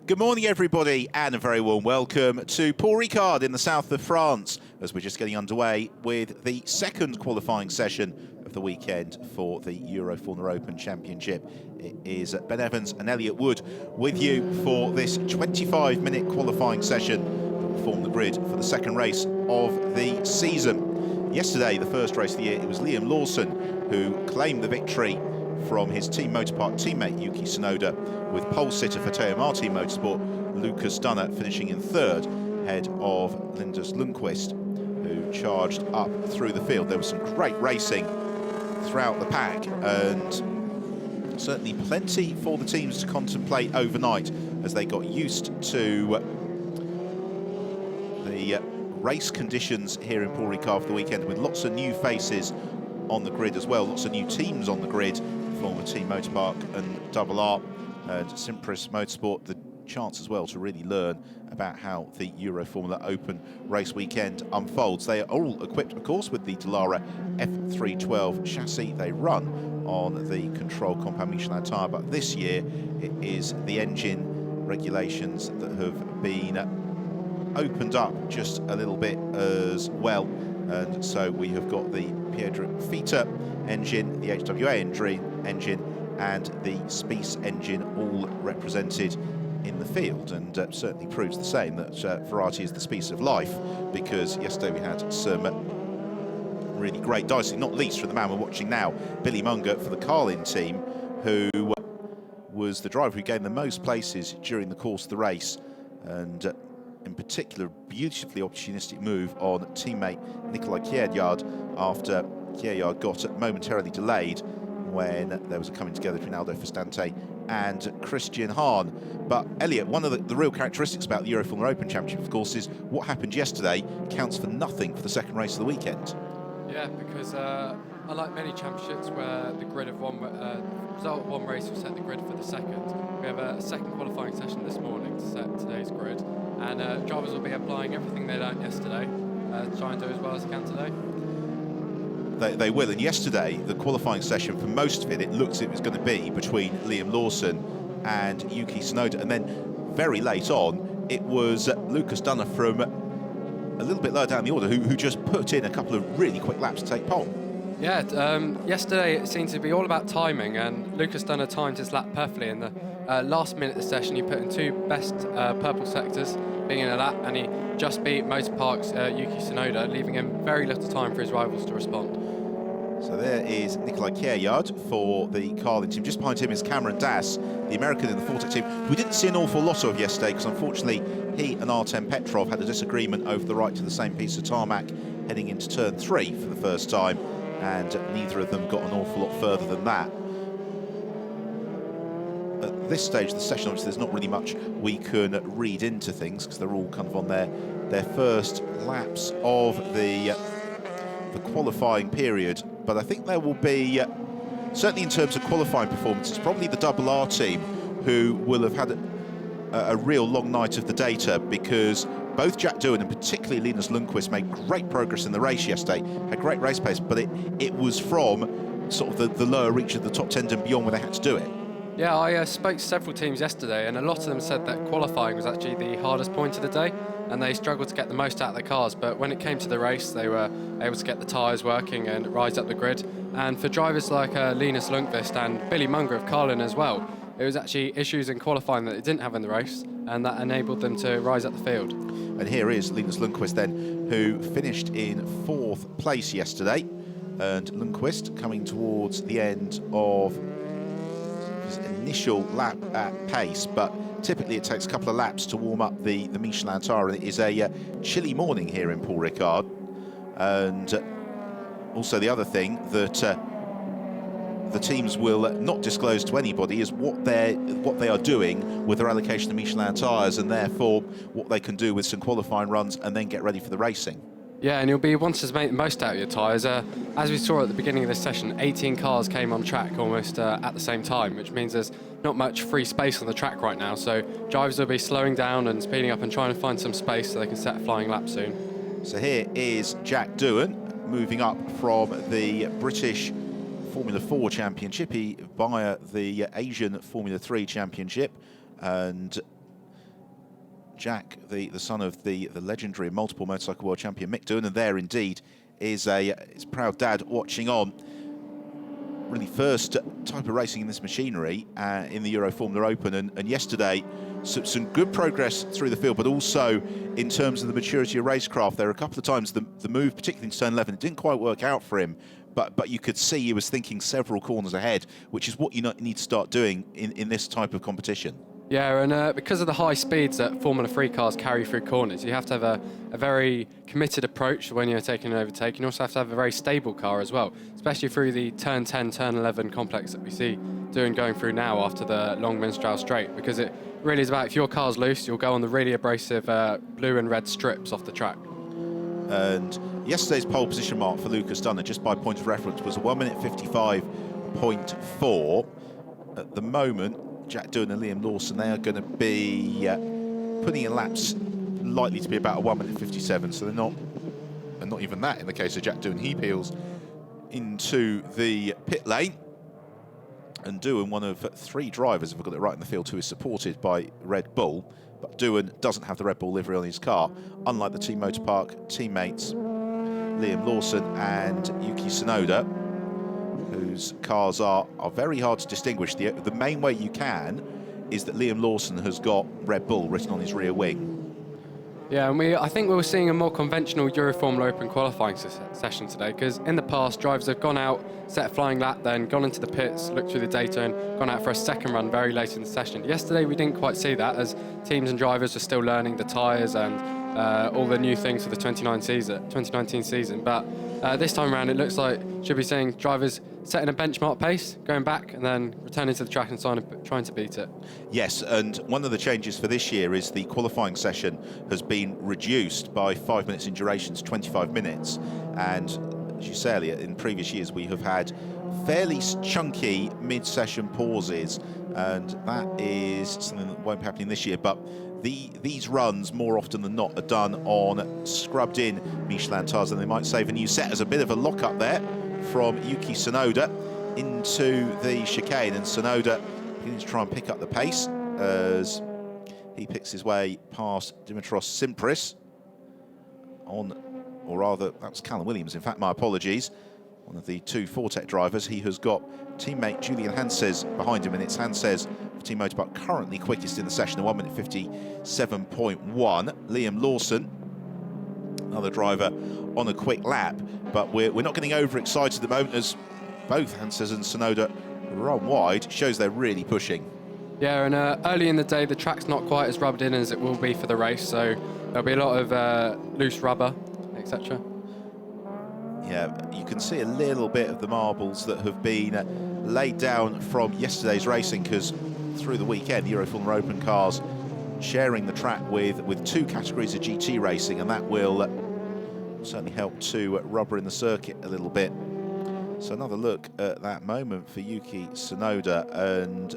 Good morning, everybody, and a very warm welcome to Paul Ricard in the south of France, as we're just getting underway with the second qualifying session of the weekend for the Euroformula Open Championship. It is Ben Evans and Elliot Wood with you for this 25-minute qualifying session that will form the grid for the second race of the season. Yesterday, the first race of the year, it was Liam Lawson who claimed the victory from his Team Motorpark teammate Yuki Tsunoda, with pole sitter for Teo Team Motorsport Lucas Dunner finishing in third, ahead of Linus Lundqvist, who charged up through the field. There was some great racing throughout the pack, and certainly plenty for the teams to contemplate overnight as they got used to the race conditions here in Paul Ricard for the weekend, with lots of new faces on the grid as well, lots of new teams on the grid, former Team Motorpark and RR and Simpris Motorsport, the chance as well to really learn about how the Euroformula Open race weekend unfolds. They are all equipped, of course, with the Dallara F312 chassis. They run on the control compound Michelin tyre, but this year it is the engine regulations that have been opened up just a little bit as well. And so we have got the Piedra Fita engine, the HWA engine, and the Spice engine all represented in the field, and certainly proves the same that variety is the spice of life, because yesterday we had some really great dicing, not least from the man we're watching now, Billy Munger for the Carlin team, who was the driver who gained the most places during the course of the race, and in particular, beautifully opportunistic move on teammate Nikolai Kjærgaard after Kjærgaard got momentarily delayed when there was a coming together between Aldo Festante and Christian Hahn. But Elliot, one of the real characteristics about the Euroformula Open Championship, of course, is what happened yesterday counts for nothing for the second race of the weekend. Yeah, because unlike many championships where the grid of result of one race will set the grid for the second, we have a second qualifying session this morning to set today's grid, and drivers will be applying everything they learned yesterday to try and do as well as they can today. They will, and yesterday, the qualifying session, for most of it, it looked it was going to be between Liam Lawson and Yuki Tsunoda, and then very late on, it was Lucas Dunner from a little bit lower down the order who just put in a couple of really quick laps to take pole. Yeah, yesterday it seemed to be all about timing, and Lucas Dunner timed his lap perfectly. In the last minute of the session, he put in two best purple sectors, being in a lap, and he just beat Motorpark's Yuki Tsunoda, leaving him very little time for his rivals to respond. So there is Nikolai Kjærgaard for the Carlin team. Just behind him is Cameron Dass, the American in the Fortec team. We didn't see an awful lot of yesterday because unfortunately he and Artem Petrov had a disagreement over the right to the same piece of tarmac heading into turn 3 for the first time, and neither of them got an awful lot further than that. At this stage of the session, obviously there's not really much we can read into things because they're all kind of on their first laps of the qualifying period. But I think there will be, certainly in terms of qualifying performances, probably the RR team who will have had a real long night of the data, because both Jack Doohan and particularly Linus Lundqvist made great progress in the race yesterday, had great race pace, but it was from sort of the lower reach of the top 10 and beyond where they had to do it. Yeah, I spoke to several teams yesterday, and a lot of them said that qualifying was actually the hardest point of the day, and they struggled to get the most out of their cars. But when it came to the race, they were able to get the tyres working and rise up the grid. And for drivers like Linus Lundqvist and Billy Munger of Carlin as well, it was actually issues in qualifying that they didn't have in the race, and that enabled them to rise up the field. And here is Linus Lundqvist then, who finished in 4th place yesterday, and Lundqvist coming towards the end of his initial lap at pace, but typically it takes a couple of laps to warm up the Michelin tyre, and it is a chilly morning here in Paul Ricard. And also the other thing that the teams will not disclose to anybody is what they are doing with their allocation of Michelin tyres, and therefore what they can do with some qualifying runs and then get ready for the racing. Yeah, and you'll be wanting to make the most out of your tyres. As we saw at the beginning of this session, 18 cars came on track almost at the same time, which means there's not much free space on the track right now. So drivers will be slowing down and speeding up and trying to find some space so they can set a flying lap soon. So here is Jack Doohan moving up from the British Formula 4 Championship via the Asian Formula 3 Championship, and Jack, the son of the legendary multiple motorcycle world champion Mick Doohan, and there indeed is his proud dad watching on. Really first type of racing in this machinery in the Euroformula Open, and yesterday some good progress through the field, but also in terms of the maturity of racecraft. There were a couple of times the move, particularly in turn 11, it didn't quite work out for him, but you could see he was thinking several corners ahead, which is what you need to start doing in this type of competition. Yeah, and because of the high speeds that Formula 3 cars carry through corners, you have to have a very committed approach when you're taking an overtake. You also have to have a very stable car as well, especially through the turn 10, turn 11 complex that we see going through now after the long Minstrel straight, because it really is about, if your car's loose, you'll go on the really abrasive blue and red strips off the track. And yesterday's pole position mark for Lucas Dunner, just by point of reference, was a 1:55.4. At the moment, Jack Doohan and Liam Lawson, they are going to be putting in laps likely to be about a 1:57, so they're not even that in the case of Jack Doohan. He peels into the pit lane, and Doohan, one of three drivers, if I've got it right in the field, who is supported by Red Bull, but Doohan doesn't have the Red Bull livery on his car, unlike the Team Motorpark teammates Liam Lawson and Yuki Tsunoda, whose cars are very hard to distinguish. The main way you can is that Liam Lawson has got Red Bull written on his rear wing. Yeah, and I think we were seeing a more conventional Euroformula Open qualifying session today, because in the past, drivers have gone out, set a flying lap, then gone into the pits, looked through the data, and gone out for a second run very late in the session. Yesterday, we didn't quite see that, as teams and drivers were still learning the tyres and all the new things for the 2019 season. But this time around, it looks like should be seeing drivers setting a benchmark pace, going back, and then returning to the track and trying to beat it. Yes, and one of the changes for this year is the qualifying session has been reduced by 5 minutes in duration to 25 minutes. And as you say, Elliot, in previous years we have had fairly chunky mid-session pauses, and that is something that won't be happening this year. But these runs, more often than not, are done on scrubbed-in Michelin tyres, and they might save a new set. As a bit of a lock-up there from Yuki Tsunoda into the chicane, and Tsunoda needs to try and pick up the pace as he picks his way past Dimitros Simpris on, or rather, that was Callum Williams, in fact, my apologies, one of the two Fortec drivers. He has got teammate Julian Hanses behind him, and it's Hanses for Team Motorpark currently quickest in the session, at 1:57.1. Liam Lawson, another driver on a quick lap, but we're not getting overexcited at the moment, as both Hanses and Tsunoda run wide. Shows they're really pushing. Yeah, and early in the day, the track's not quite as rubbed in as it will be for the race, so there'll be a lot of loose rubber, etc. Yeah, you can see a little bit of the marbles that have been laid down from yesterday's racing, because through the weekend, Euroformula Open cars sharing the track with two categories of GT racing, and that will certainly help to rubber in the circuit a little bit. So another look at that moment for Yuki Tsunoda, and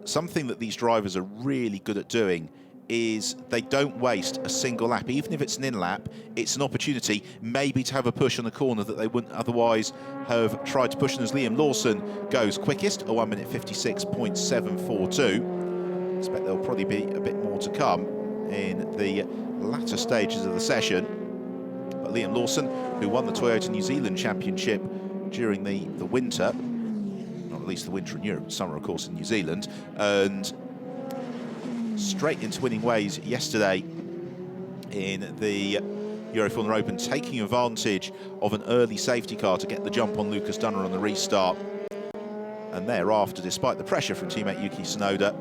something that these drivers are really good at doing is they don't waste a single lap. Even if it's an in-lap, it's an opportunity maybe to have a push on a corner that they wouldn't otherwise have tried to push. And as Liam Lawson goes quickest, a 1:56.742. I expect there'll probably be a bit more to come in the latter stages of the session. But Liam Lawson, who won the Toyota New Zealand Championship during the winter, not at least the winter in Europe, summer of course in New Zealand, and straight into winning ways yesterday in the Euroformula Open, taking advantage of an early safety car to get the jump on Lucas Dunner on the restart. And thereafter, despite the pressure from teammate Yuki Tsunoda,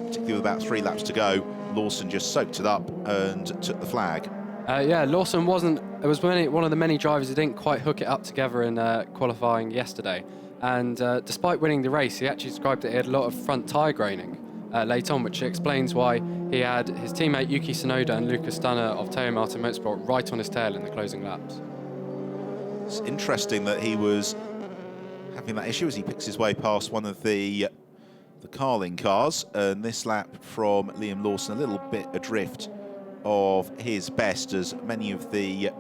particularly with about 3 laps to go, Lawson just soaked it up and took the flag. Yeah, Lawson wasn't. It was one of the many drivers who didn't quite hook it up together in qualifying yesterday. And despite winning the race, he actually described that he had a lot of front tyre graining late on, which explains why he had his teammate Yuki Tsunoda and Lucas Dunner of Teo Martin Motorsport right on his tail in the closing laps. It's interesting that he was having that issue as he picks his way past one of the Carling cars, and this lap from Liam Lawson a little bit adrift of his best, as many of the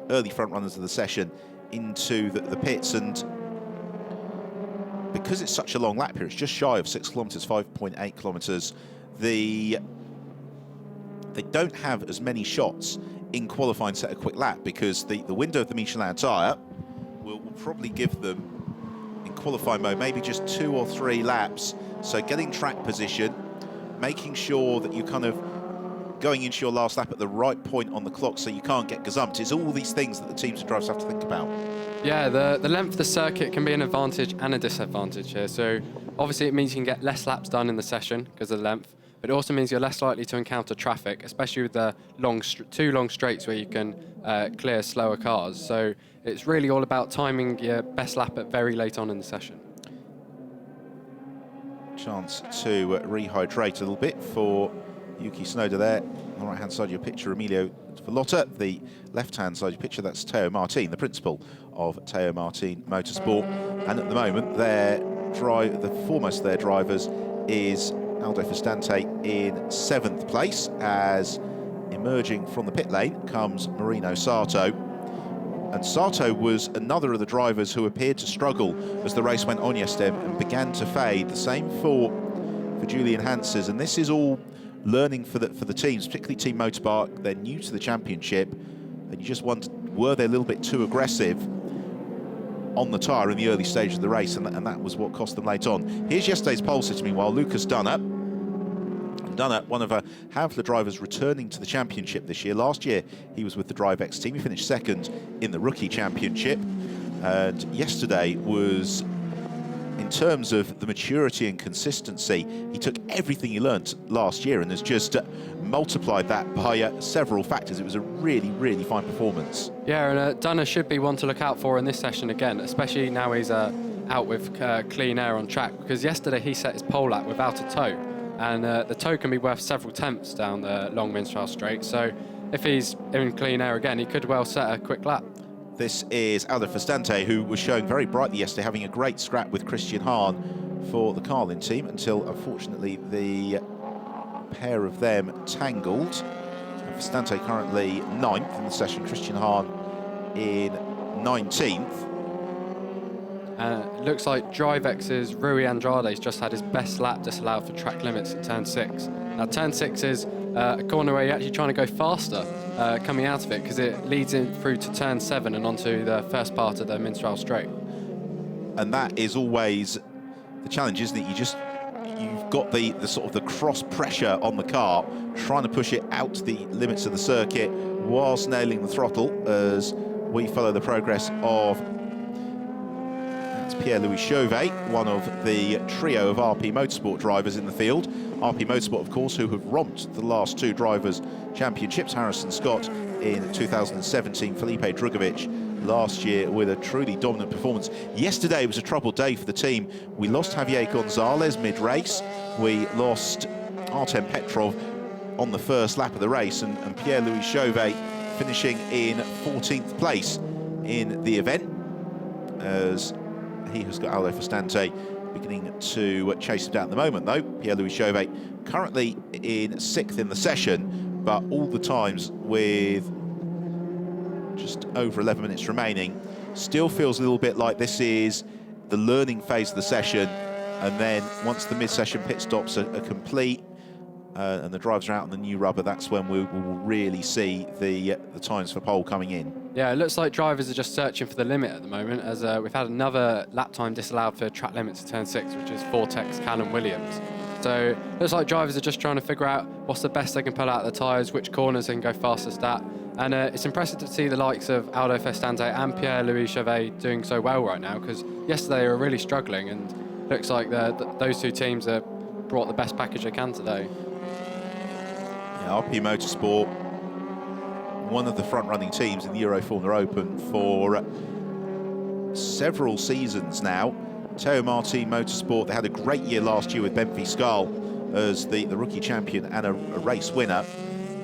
early front runners of the session into the pits. And because it's such a long lap here, it's just shy of 6 kilometres, 5.8 kilometres, the they don't have as many shots in qualifying set a quick lap, because the window of the Michelin tyre will probably give them, in qualifying mode, maybe just 2 or 3 laps. So getting track position, making sure that you kind of going into your last lap at the right point on the clock so you can't get gazumped. It's all these things that the teams and drivers have to think about. Yeah, the length of the circuit can be an advantage and a disadvantage here. So obviously it means you can get less laps done in the session because of the length, but it also means you're less likely to encounter traffic, especially with the two long straights where you can clear slower cars. So it's really all about timing your best lap at very late on in the session. Chance to rehydrate a little bit for Yuki Tsunoda there. On the right-hand side of your picture, Emilio Valotta. The left-hand side of your picture, that's Teo Martin, the principal of Teo Martin Motorsport. And at the moment, the foremost of their drivers is Aldo Fustante in 7th place, as emerging from the pit lane comes Marino Sato. And Sato was another of the drivers who appeared to struggle as the race went on yesterday and began to fade. The same for Julian Hanses, and this is all learning for the teams, particularly Team Motorbike. They're new to the championship, and you just wonder, were they a little bit too aggressive on the tyre in the early stage of the race, and that was what cost them late on. Here's yesterday's pole sitter, meanwhile, Lucas Dunner. Dunner, one of a handful of drivers returning to the championship this year. Last year, he was with the DriveX team. He finished 2nd in the rookie championship. And yesterday was, in terms of the maturity and consistency, he took everything he learnt last year and has just multiplied that by several factors. It was a really, really fine performance. Yeah, and Dunner should be one to look out for in this session again, especially now he's out with clean air on track, because yesterday he set his pole lap without a toe. And the toe can be worth several tenths down the long Minstrel straight. So if he's in clean air again, he could well set a quick lap. This is Aldo Fustante, who was showing very brightly yesterday, having a great scrap with Christian Hahn for the Carlin team, until unfortunately the pair of them tangled. Fustante currently 9th in the session, Christian Hahn in 19th. Looks like DriveX's Rui Andrade's just had his best lap disallowed for track limits at turn 6. Now turn 6 is a corner where you're actually trying to go faster coming out of it, because it leads in through to turn 7 and onto the first part of the Minstrel straight. And that is always the challenge, isn't it? You've got the sort of the cross pressure on the car, trying to push it out to the limits of the circuit whilst nailing the throttle, as we follow the progress of Pierre-Louis Chauvet, one of the trio of RP Motorsport drivers in the field. RP Motorsport, of course, who have romped the last 2 drivers' championships. Harrison Scott in 2017, Felipe Drugovich last year with a truly dominant performance. Yesterday was a troubled day for the team. We lost Javier Gonzalez mid-race. We lost Artem Petrov on the first lap of the race, and Pierre-Louis Chauvet finishing in 14th place in the event, as he has got Aldo Fustante beginning to chase him down at the moment, though. Pierre-Louis Chauvet currently in 6th in the session, but all the times with just over 11 minutes remaining, still feels a little bit like this is the learning phase of the session, and then once the mid-session pit stops are complete and the drivers are out on the new rubber, that's when we will really see the times for pole coming in. Yeah, it looks like drivers are just searching for the limit at the moment, as we've had another lap time disallowed for track limits at turn 6, which is Vortex Callum Williams. So it looks like drivers are just trying to figure out what's the best they can pull out of the tyres, which corners they can go fastest at. And it's impressive to see the likes of Aldo Fustante and Pierre-Louis Chauvet doing so well right now, because yesterday they were really struggling, and looks like those 2 teams have brought the best package they can today. Yeah, RP Motorsport, one of the front-running teams in the Euroformula Open for several seasons now. Teo Martin Motorsport, they had a great year last year with Ben Fiscal as the rookie champion and a race winner.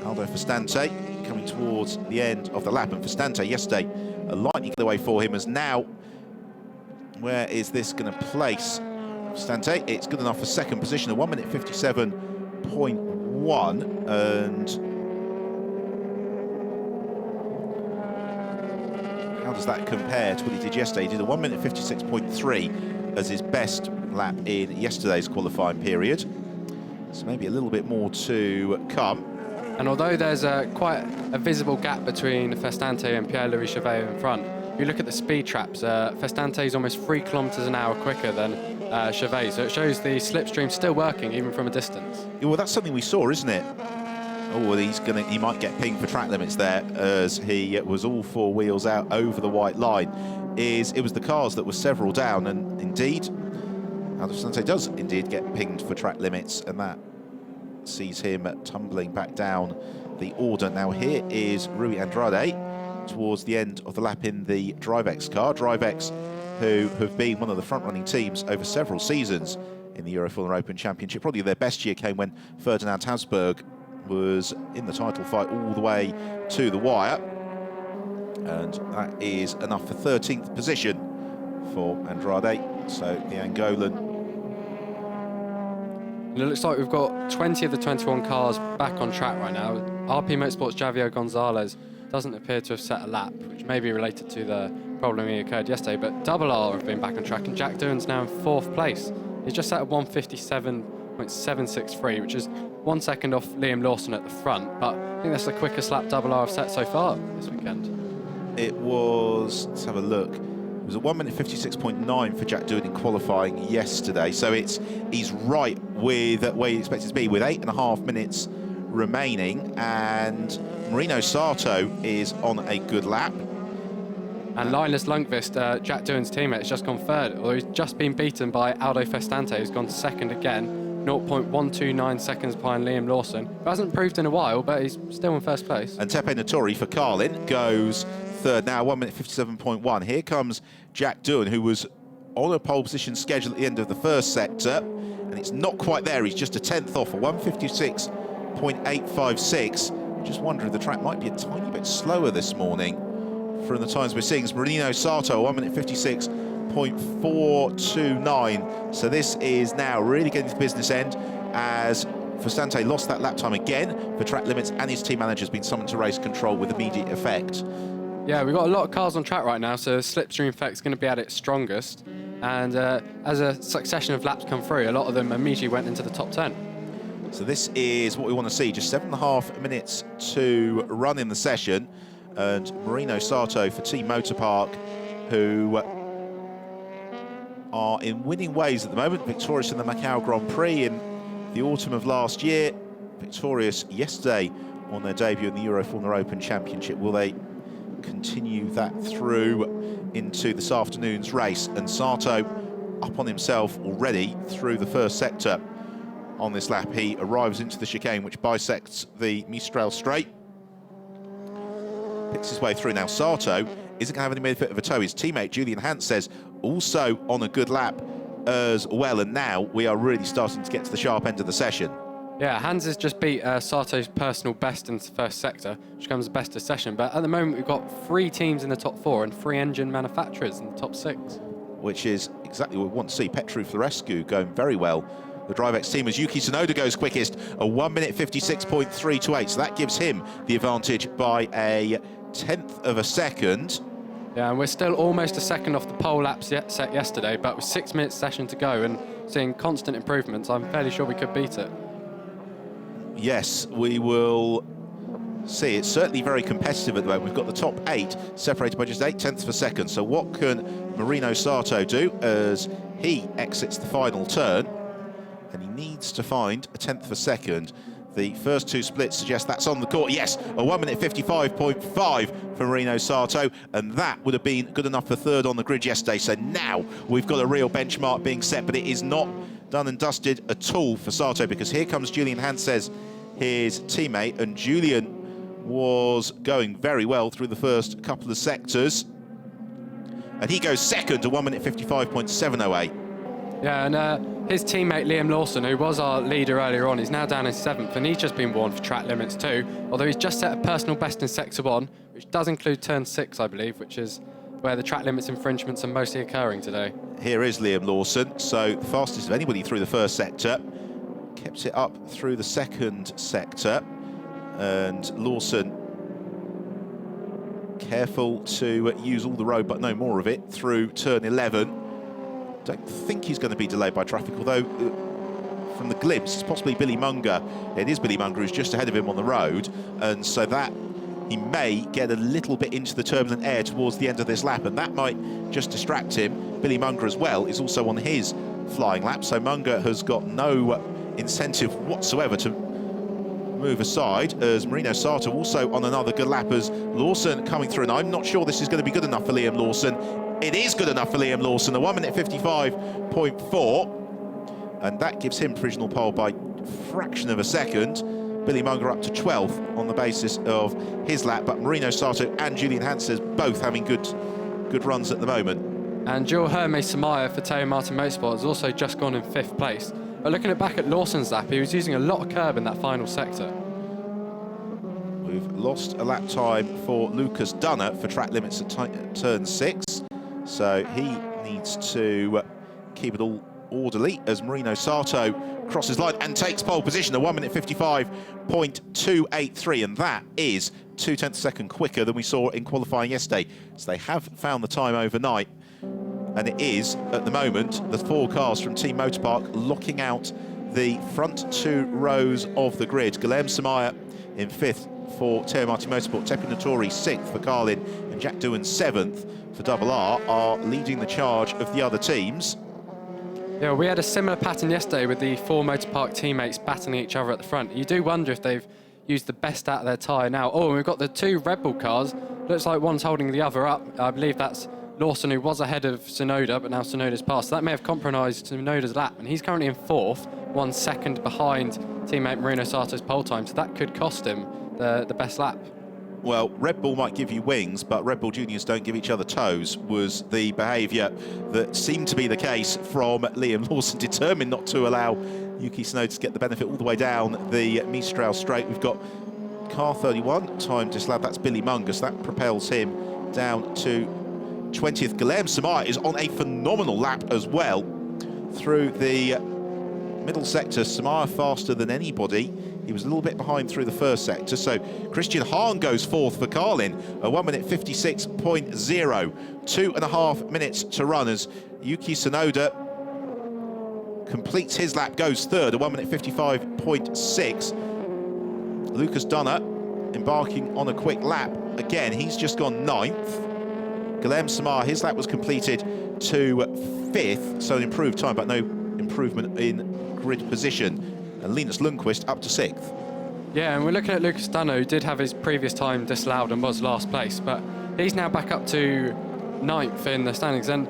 Aldo Fustante coming towards the end of the lap, and Fustante yesterday a lightning getaway for him, as now, where is this going to place Fustante? It's good enough for 2nd position, a 1 minute 57.1, and how does that compare to what he did yesterday? He did a 1 minute 56.3 as his best lap in yesterday's qualifying period. So maybe a little bit more to come. And although there's quite a visible gap between Festante and Pierre-Louis Chevet in front, if you look at the speed traps, Festante is almost 3 kilometres an hour quicker than Chevet, so it shows the slipstream still working even from a distance. Yeah, well, that's something we saw, isn't it? Oh, well, he might get pinged for track limits there, as he was all 4 wheels out over the white line. It was the cars that were several down, and indeed, Festante does indeed get pinged for track limits, and that sees him tumbling back down the order. Now here is Rui Andrade towards the end of the lap in the DriveX car. DriveX, who have been one of the front-running teams over several seasons in the Euroformula Open Championship. Probably their best year came when Ferdinand Habsburg was in the title fight all the way to the wire. And that is enough for 13th position for Andrade. So the Angolan. And it looks like we've got 20 of the 21 cars back on track right now. RP Motorsport's Javier Gonzalez doesn't appear to have set a lap, which may be related to the problem that occurred yesterday, but Double R have been back on track, and Jack Doohan's now in 4th place. He's just set a 1:57.763, which is 1 second off Liam Lawson at the front, but I think that's the quickest lap Double R have set so far this weekend. It was, let's have a look, it was a 1:56.9 for Jack Doohan in qualifying yesterday, so he's right with where you expect it to be, with 8.5 minutes remaining, and Marino Sato is on a good lap. And Linus Lundqvist, Jack Doohan's teammate, has just gone 3rd, although he's just been beaten by Aldo Festante, who's gone 2nd again, 0.129 seconds behind Liam Lawson, who hasn't improved in a while, but he's still in 1st place. And Tepe Notori for Carlin goes 3rd now, 1:57.1. Here comes Jack Doohan, who was on a pole position schedule at the end of the 1st sector, and it's not quite there. He's just a 10th off, a 1:56.856. Just wonder if the track might be a tiny bit slower this morning from the times we're seeing. It's Marino Sato, 1:56.429. So this is now really getting to the business end, as Festante lost that lap time again for track limits, and his team manager has been summoned to race control with immediate effect. Yeah, we've got a lot of cars on track right now, so the slipstream effect's going to be at its strongest. And as a succession of laps come through, a lot of them immediately went into the top 10. So this is what we want to see, just 7.5 minutes to run in the session. And Marino Sato for Team Motorpark, who are in winning ways at the moment, victorious in the Macau Grand Prix in the autumn of last year, victorious yesterday on their debut in the Euroformula Open Championship. Will they continue that through into this afternoon's race? And Sato up on himself already through the 1st sector on this lap. He arrives into the chicane which bisects the Mistral Straight, picks his way through. Now Sato isn't going to have any benefit of a tow. His teammate Julian Hans says also on a good lap as well, and now we are really starting to get to the sharp end of the session. Yeah, Hans has just beat Sato's personal best in the 1st sector, which comes best of session, but at the moment we've got 3 teams in the top 4 and 3 engine manufacturers in the top 6. Which is exactly what we want to see. Petru Florescu going very well. The DriveX team, as Yuki Tsunoda goes quickest, a 1:56.328. So that gives him the advantage by a 1/10 of a second. Yeah, and we're still almost a second off the pole laps set yesterday, but with 6 minutes session to go and seeing constant improvements, I'm fairly sure we could beat it. Yes, we will see. It's certainly very competitive at the moment. We've got the top 8 separated by just 0.8 of a second. So what can Marino Sato do as he exits the final turn? And he needs to find a 1/10 of a second. The first 2 splits suggest that's on the court. Yes, a 1:55.5 for Marino Sato, and that would have been good enough for 3rd on the grid yesterday. So now we've got a real benchmark being set, but it is not done and dusted at all for Sato, because here comes Julian Hanses, his teammate, and Julian was going very well through the first couple of sectors, and he goes 2nd to 1:55.708. Yeah, and his teammate Liam Lawson, who was our leader earlier on, is now down in 7th, and he's just been warned for track limits too, although he's just set a personal best in sector 1, which does include turn 6, I believe, which is where the track limits infringements are mostly occurring today. Here is Liam Lawson, so the fastest of anybody through the 1st sector, kept it up through the 2nd sector, and Lawson careful to use all the road but no more of it through turn 11. Don't think he's going to be delayed by traffic, although from the glimpse, it's possibly Billy Munger. It is Billy Munger who's just ahead of him on the road, and so that he may get a little bit into the turbulent air towards the end of this lap, and that might just distract him. Billy Munger as well is also on his flying lap, so Munger has got no incentive whatsoever to move aside, as Marino Sato also on another good lap as Lawson coming through, and I'm not sure this is going to be good enough for Liam Lawson. It is good enough for Liam Lawson, a 1 minute 55.4, and that gives him provisional pole by a fraction of a second. Billy Munger up to 12th on the basis of his lap, but Marino Sato and Julian Hanses both having good runs at the moment. And Euroformula Samaya for Teo Martin Motorsport has also just gone in 5th place. But looking back at Lawson's lap, he was using a lot of curb in that final sector. We've lost a lap time for Lucas Dunner for track limits at turn 6, so he needs to keep it all orderly as Marino Sato crosses line and takes pole position, a 1 minute 55.283, and that is 0.2 seconds quicker than we saw in qualifying yesterday. So they have found the time overnight, and it is, at the moment, the 4 cars from Team Motorpark locking out the front 2 rows of the grid. Guilherme Samaya in 5th for Teo Martin Motorsport, Tepi Notori 6th for Carlin, and Jack Doohan 7th for Double R are leading the charge of the other teams. Yeah, we had a similar pattern yesterday with the 4 Motorpark teammates battling each other at the front. You do wonder if they've used the best out of their tyre now. Oh, and we've got the 2 Red Bull cars. Looks like one's holding the other up. I believe that's Lawson, who was ahead of Tsunoda, but now Tsunoda's passed. So that may have compromised Tsunoda's lap, and he's currently in 4th, 1 second behind teammate Marino Sato's pole time, so that could cost him the best lap. Well, Red Bull might give you wings, but Red Bull juniors don't give each other toes, was the behaviour that seemed to be the case from Liam Lawson, determined not to allow Yuki Tsunoda to get the benefit all the way down the Mistral straight. We've got car 31, time dislab, that's Billy Munger, so that propels him down to 20th. Guilherme Samaya is on a phenomenal lap as well through the middle sector. Samaya faster than anybody. He was a little bit behind through the first sector. So Christian Hahn goes 4th for Carlin, a 1 minute 56.0. 2.5 minutes to run as Yuki Tsunoda completes his lap, goes 3rd, a 1 minute 55.6. Lucas Dunner embarking on a quick lap. Again, he's just gone 9th. Guilherme Samaya, his lap was completed to 5th, so an improved time, but no improvement in grid position. And Linus Lundqvist up to 6th. Yeah, and we're looking at Lucas Dunner, who did have his previous time disallowed and was last place, but he's now back up to 9th in the standings. And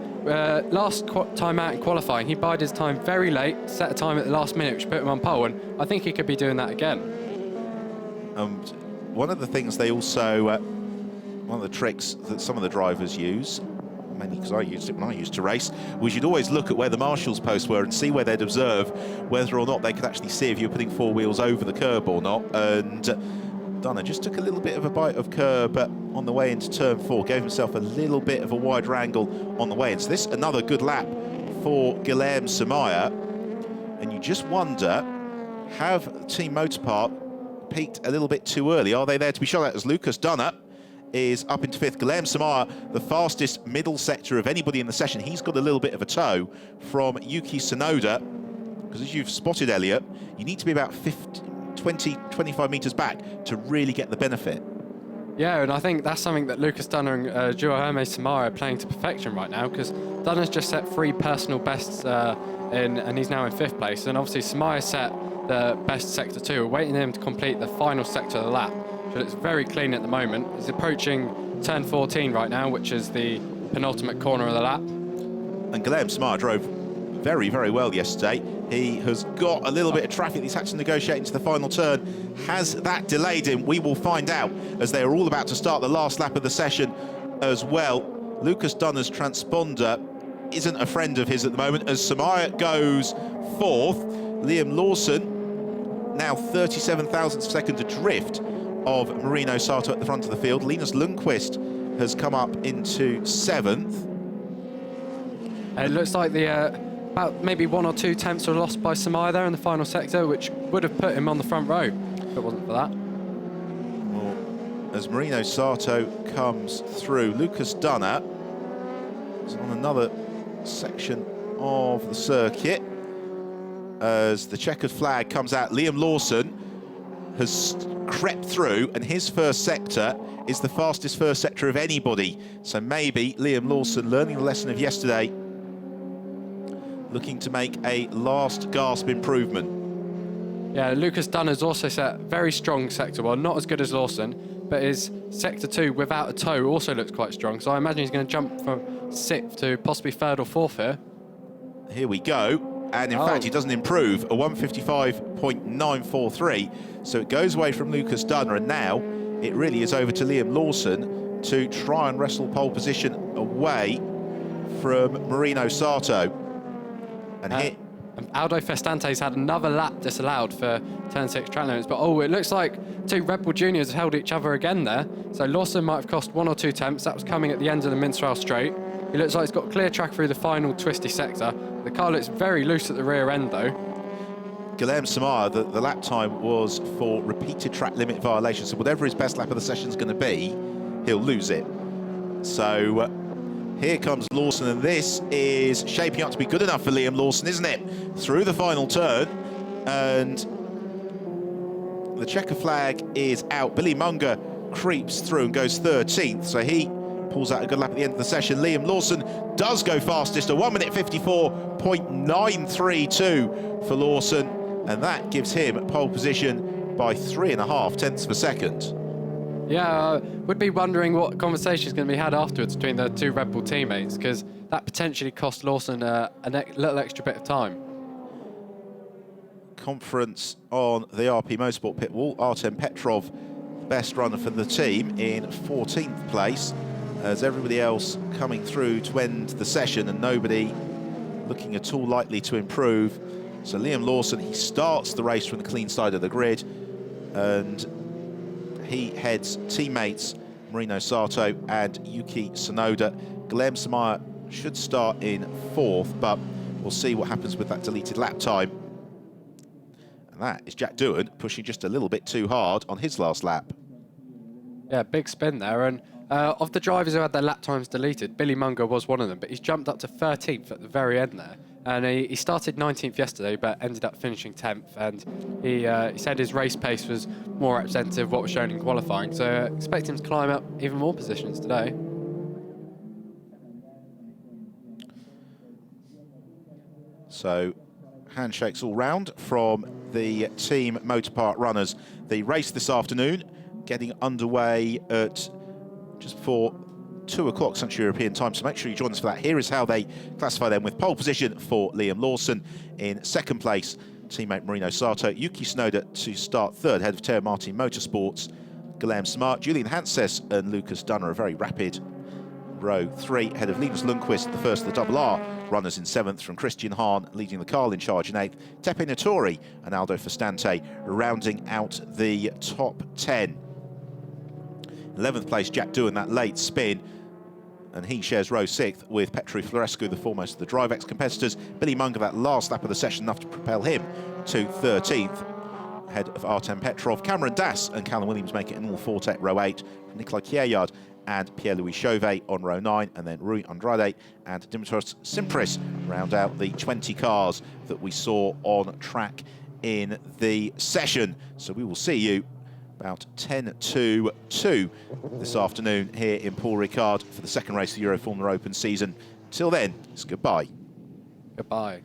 last time out in qualifying, he bided his time very late, set a time at the last minute, which put him on pole, and I think he could be doing that again. One of the things they also, one of the tricks that some of the drivers use, mainly because I used it when I used to race, we should always look at where the marshals posts were and see where they'd observe whether or not they could actually see if you were putting 4 wheels over the curb or not. And Dunner just took a little bit of a bite of curb on the way into turn 4, gave himself a little bit of a wider angle on the way in. So this another good lap for Guilherme Samaya, and you just wonder, have Team Motorpark peaked a little bit too early? Are they there to be shot at? As Lucas Dunner is up into 5th. Guilherme Samaya, the fastest middle sector of anybody in the session. He's got a little bit of a tow from Yuki Tsunoda, because as you've spotted, Elliot, you need to be about 25 metres back to really get the benefit. Yeah, and I think that's something that Lucas Dunner and Euroformula Samaya are playing to perfection right now, because Dunner's just set 3 personal bests and he's now in 5th place. And obviously Samaya set the best sector 2. We're waiting him to complete the final sector of the lap. So it's very clean at the moment. He's approaching turn 14 right now, which is the penultimate corner of the lap. And Guilherme Samaya drove very, very well yesterday. He has got a little bit of traffic he's had to negotiate into the final turn. Has that delayed him? We will find out, as they are all about to start the last lap of the session as well. Lucas Dunner's transponder isn't a friend of his at the moment, as Samaya goes 4th. Liam Lawson now 37 thousandths of a second adrift of Marino Sato at the front of the field. Linus Lundqvist has come up into 7th. It looks like the about maybe 1 or 2 tenths were lost by Samaya there in the final sector, which would have put him on the front row if it wasn't for that. Well, as Marino Sato comes through, Lucas Dunner is on another section of the circuit. as the checkered flag comes out. Liam Lawson has crept through, and his first sector is the fastest first sector of anybody. So maybe Liam Lawson, learning the lesson of yesterday, looking to make a last gasp improvement. Yeah, Lucas Dunner's also set very strong sector one, not as good as Lawson, but his sector 2 without a toe also looks quite strong. So I imagine he's going to jump from 6th to possibly 3rd or 4th here. Here we go. And in fact, he doesn't improve, a 155.943. So it goes away from Lucas Dunner, and now it really is over to Liam Lawson to try and wrestle pole position away from Marino Sato. And here... Aldo Festante's had another lap disallowed for turn 6 track limits, but oh, it looks like two Red Bull Juniors held each other again there. So Lawson might have cost 1 or 2 tenths. That was coming at the end of the Minstrel Straight. It looks like he's got clear track through the final twisty sector. The car looks very loose at the rear end though. Guilherme Samar, the lap time was for repeated track limit violations, so whatever his best lap of the session is going to be, he'll lose it. So here comes Lawson, and this is shaping up to be good enough for Liam Lawson, isn't it? Through the final turn, and the checker flag is out. Billy Munger creeps through and goes 13th, so he pulls out a good lap at the end of the session. Liam Lawson does go fastest, a 1:54.932 for Lawson, and that gives him pole position by 3.5 tenths of a second. Yeah, would be wondering what conversation is going to be had afterwards between the two Red Bull teammates, because that potentially cost Lawson a little extra bit of time. Conference on the RP Motorsport pit wall. Artem Petrov, best runner for the team, in 14th place, as everybody else coming through to end the session and nobody looking at all likely to improve. So Liam Lawson, he starts the race from the clean side of the grid, and he heads teammates Marino Sato and Yuki Tsunoda. Guilherme Samar should start in 4th, but we'll see what happens with that deleted lap time. And that is Jack Doohan pushing just a little bit too hard on his last lap. Yeah, big spin there. And of the drivers who had their lap times deleted, Billy Munger was one of them, but he's jumped up to 13th at the very end there. And he started 19th yesterday, but ended up finishing 10th. And he said his race pace was more representative of what was shown in qualifying. So expect him to climb up even more positions today. So handshakes all round from the team Motorpark runners. The race this afternoon getting underway at just before 2 o'clock Central European time, so make sure you join us for that. Here is how they classify them, with pole position for Liam Lawson. In 2nd place, teammate Marino Sato. Yuki Tsunoda to start 3rd, head of Teo Martin Motorsports. Guilherme Samar, Julian Hanses and Lucas Dunner, a very rapid row 3, head of Linus Lundqvist, the first of the Double R runners in 7th, from Christian Hahn leading the car in charge in 8th. Tepe Nattori and Aldo Festante rounding out the top 10. 11th place, Jack Doohan, that late spin, and he shares row 6th with Petru Florescu, the foremost of the DriveX competitors. Billy Munger, that last lap of the session, enough to propel him to 13th, ahead of Artem Petrov. Cameron Dass and Callum Williams make it in all 4 tech row 8, from Nikolai Kieryard and Pierre-Louis Chauvet on row 9, and then Rui Andrade and Dimitros Simpris round out the 20 cars that we saw on track in the session. So we will see you about 10 to 2 this afternoon here in Paul Ricard for the second race of the Euroformula Open season. Till then, it's goodbye. Goodbye.